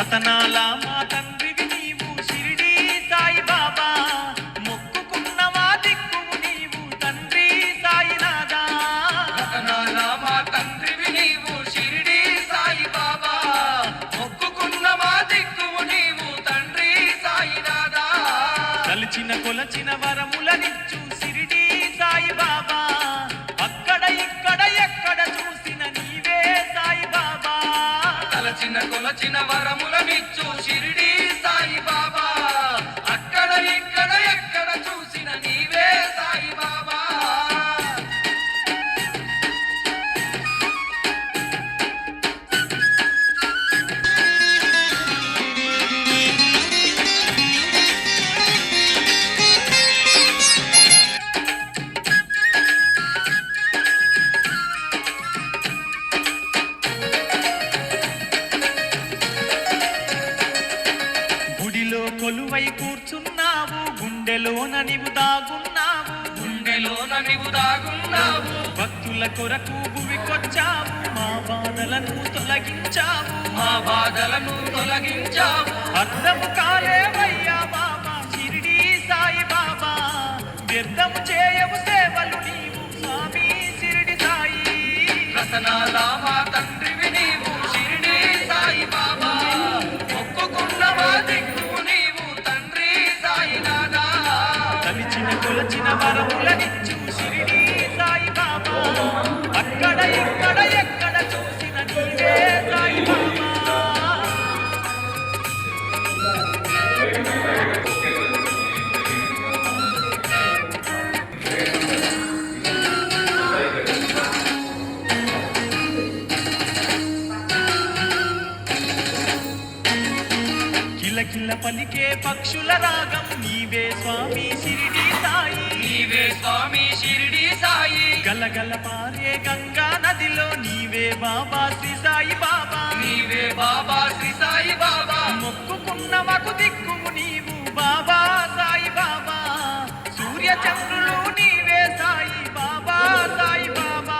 రతనాల మా తండ్రివి నీవు షిరిడి సాయిబాబా, మొక్కుకున్న మా దిక్కువు నీవు తండ్రి సాయినాథా. రతనాల మా తండ్రివి నీవు షిరిడి సాయిబాబా, మొక్కుకున్న మా దిక్కువు నీవు తండ్రి సాయినాథా. తలచిన కొలచిన వరములనిచ్చు షిరిడి సాయిబాబా, అక్కడ ఇక్కడ ఎక్కడ చూసిన నీవే సాయిబాబా. తలచిన కొలచిన వరములనిచ్చు షిరిడి సాయిబాబా, అక్కడ ఇక్కడ ఎక్కడ చూసిన నీవే సాయిబాబా. గుడిలో కొలువై కూర్చున్నావు, గుండెలోన నీవు దాగున్నావు. గుండెలోన నీవు దాగున్నావు, భక్తుల కొరకు భువికొచ్చావు, మా బాధలను తొలగించావు. మా బాధలను తొలగించావు. అర్థము కాలేవయ్యా బాబా షిరిడి సాయిబాబా, వ్యర్థము చేయవు సేవలు నీవు స్వామి షిరిడి సాయి. రతనాల మా తండ్రివి నీవు షిరిడి సాయిబాబా, మొక్కుకున్న మా దిక్కువు నీవు తండ్రి సాయినాథా. తలిచిన కొలచిన వరములనిచ్చు షిరిడి సాయిబాబా, అక్కడ ఇక్కడ ఎక్కడ చూసిన నీవే సాయిబాబా. కిలకిల పలికే పక్షుల రాగం నీవే స్వామి షిరిడి సాయి. నీవే స్వామి షిరిడి సాయి, గలగల పారే గంగా నదిలో నీవే బాబా శ్రీ సాయి బాబా. నీవే బాబా శ్రీ సాయి బాబా, మొక్కుకున్న మాకు దిక్కుము నీవు బాబా సాయి బాబా, సూర్య చంద్రులు నీవే సాయి బాబా సాయి బాబా.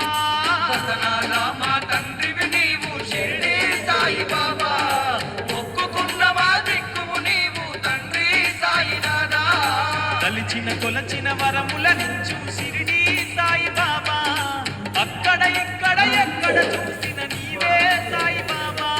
రతనాల మా తండ్రివి నీవు షిరిడి సాయి బాబా, మొక్కుకున్న మా దిక్కువు నీవు తండ్రి సాయినాథా. తలిచిన కొలచిన వరములనిచ్చు షిరిడి సాయి బాబా, అక్కడ ఇక్కడ ఎక్కడ చూసిన నీవే సాయి బాబా.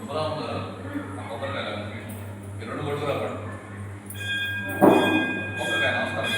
కొబ్బరికాయ ఈ రెండు కొట్టుకు రాపండి. కొబ్బరికాయ నమస్కారం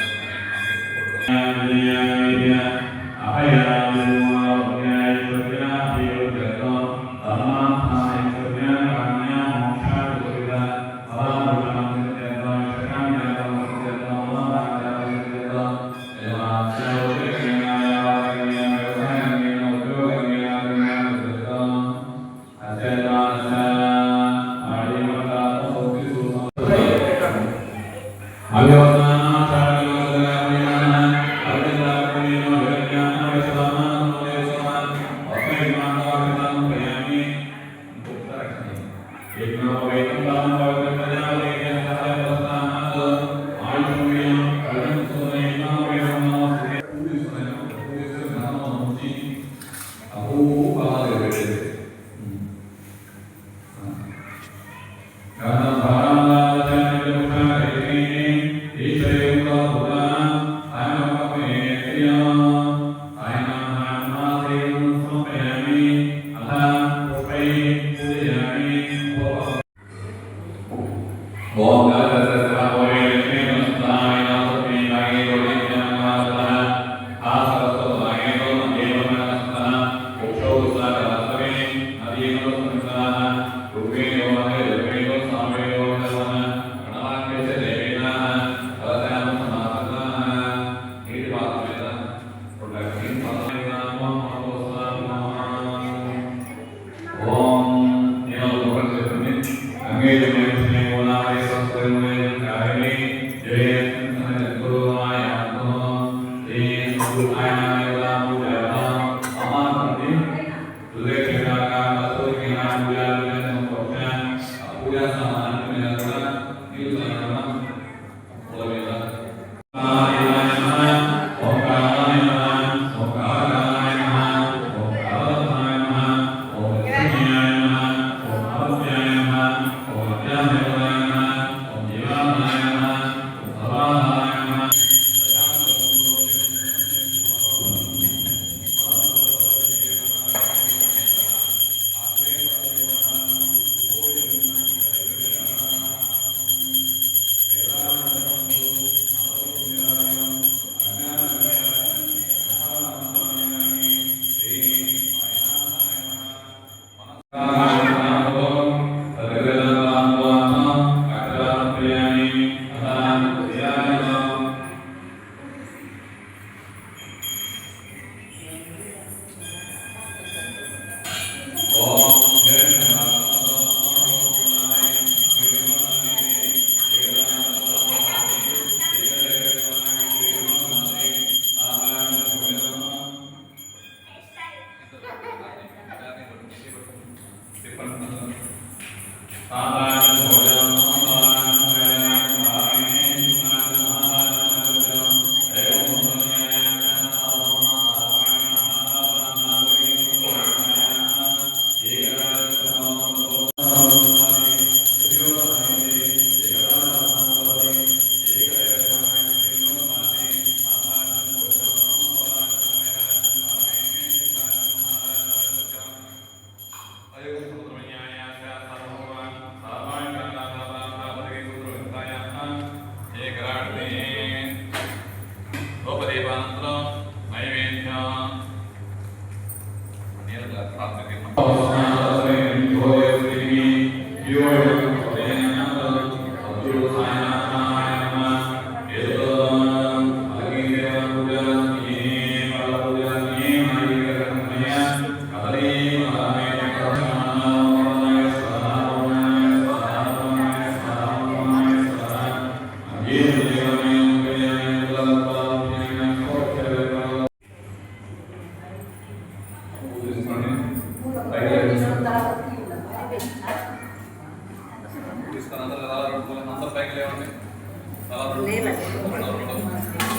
Amen.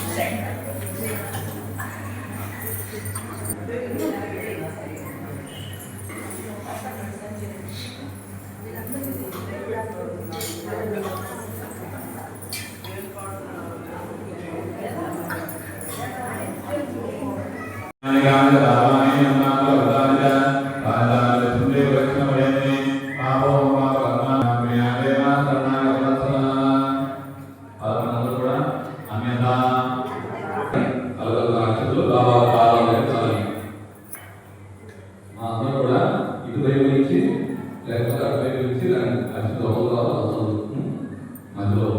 అందరూ కూడా ఇటువైపు నుంచి లేకపోతే అటువైపు నుంచి అతి దోమలో వస్తుంది మధ్యలో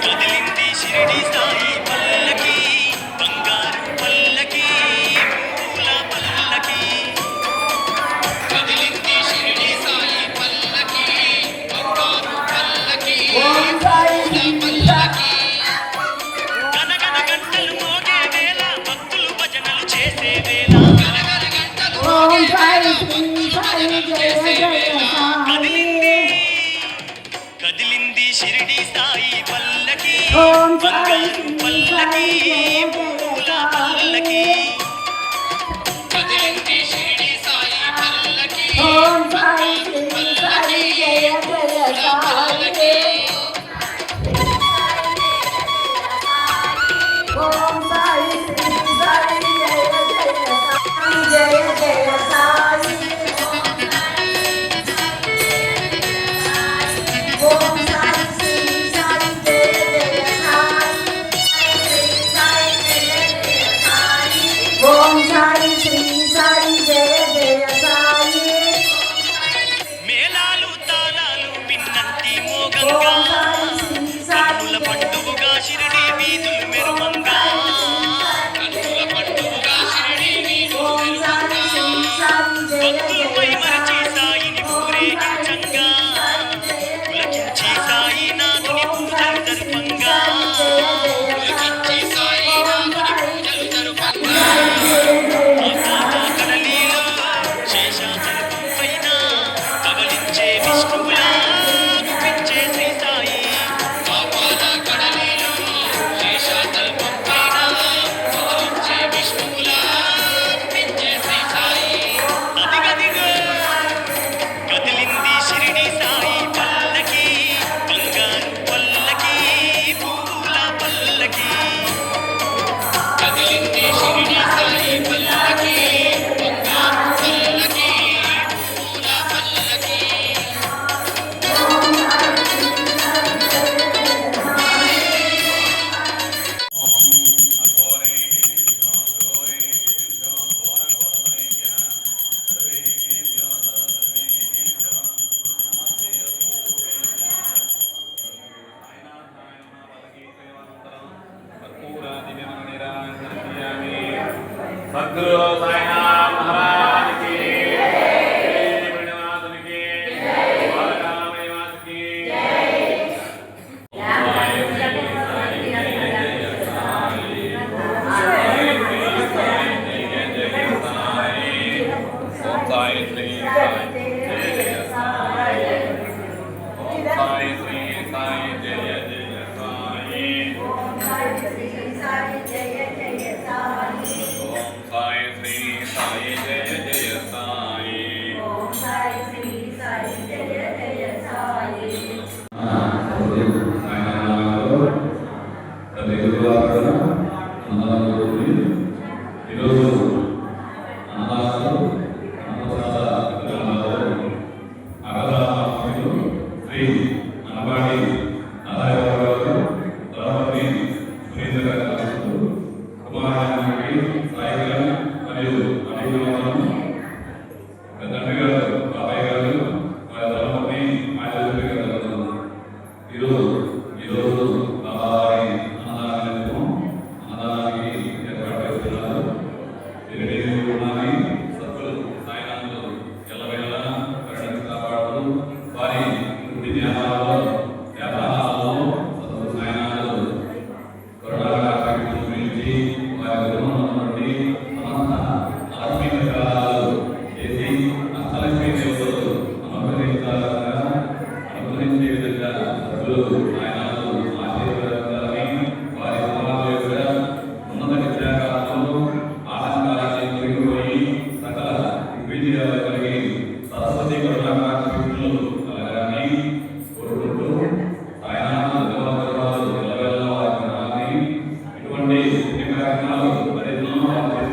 కదిలింది షిరిడి సాయి పల్లకి బంగారు పల్లకి పూల పల్లకి కదిలింది షిరిడి సాయి పల్లకి బంగారు పల్లకి పల్లకి గనగన గంటలు మోగే వేళ భక్తులు భజనలు చేసే వేళ గనగన గంటలు మోగే వేళ భక్తులు భజనలు చేసే వేళ కదిలింది షిరిడి సాయి పల్లకి బంగారు పల్లకి పూల పల్లకి కదిలింది షిరిడి సాయి పల్లకి బంగారు పల్లకి పూల పల్లకి మేళాలు తాళాలు పిన్నంటి మోగంగా కన్నుల పండుగగా షిరిడి వీధులు మెరువంగా కన్నుల పండుగగా షిరిడి వీధులు మెరువంగా భక్తులపై మరచి సాయిని ఊరేగించంగా పులకించి సాయి నాథుని పూజలు జరుపంగా పులకించి సాయి నాథుని పూజలు జరుపంగా కడలీలో శేషాచలం పైన పవలించే విష్ణువులా గుప్పించే శ్రీ సాయి పాపాల కడలీలో శేషాచలం పైన పవలించే విష్ణువులా గుప్పించే శ్రీ సాయి అదిగదిగో కదిలింది షిరిడి సాయి పల్లకి బంగారు పల్లకి పూల పల్లకి కదిలింది షిరిడి సాయి పల్లకి బంగారు పల్లకి పూల పల్లకి సద్గురు సాయినాథ్ మహారాజ్ కి శ్రీనాథునికి బాలరామయ్యకి సాయి శ్రీ సాయి శ్రీ సాయి జయ జయ సాయి ఓం సాయి శ్రీ సాయి జయ జయ సాయి ప్రతి గురువారం అన్నదానం ఈరోజు అన్నదానాలు అన్నదానాలు శ్రీ అనబాడి నారాయణ ద్రౌపది సురేంద్ర గారు కుమారానికి సాయిగా మరియు అభిమానం తండ్రి గారు బాబాయ్ గారు వారి ధర్మని ఆచార్య గారు ఈరోజు బాబాయ్ అన్నదానానికి ఏర్పాటు చేస్తున్నారు. సత్తులు సాయినాథులు ఎల్లవేళ పరిణతి కాపాడుతూ వారి వృత్తి జ్ఞానాలలో వ్యాపారాలలో సత్తులు సాయినాథులు కరుణాగా గురించి వారి గురువుల నుండి సమస్త ఆత్మీయ విధానాలు చేసి అష్టలక్ష్మీ దేవతలు అనుగ్రహించే విధంగా సత్తులు సాయినాథులు ఆశీర్వాదాలని వారి సమాజంలో కూడా నుండి 8 రత్నాలు 10 నామాలు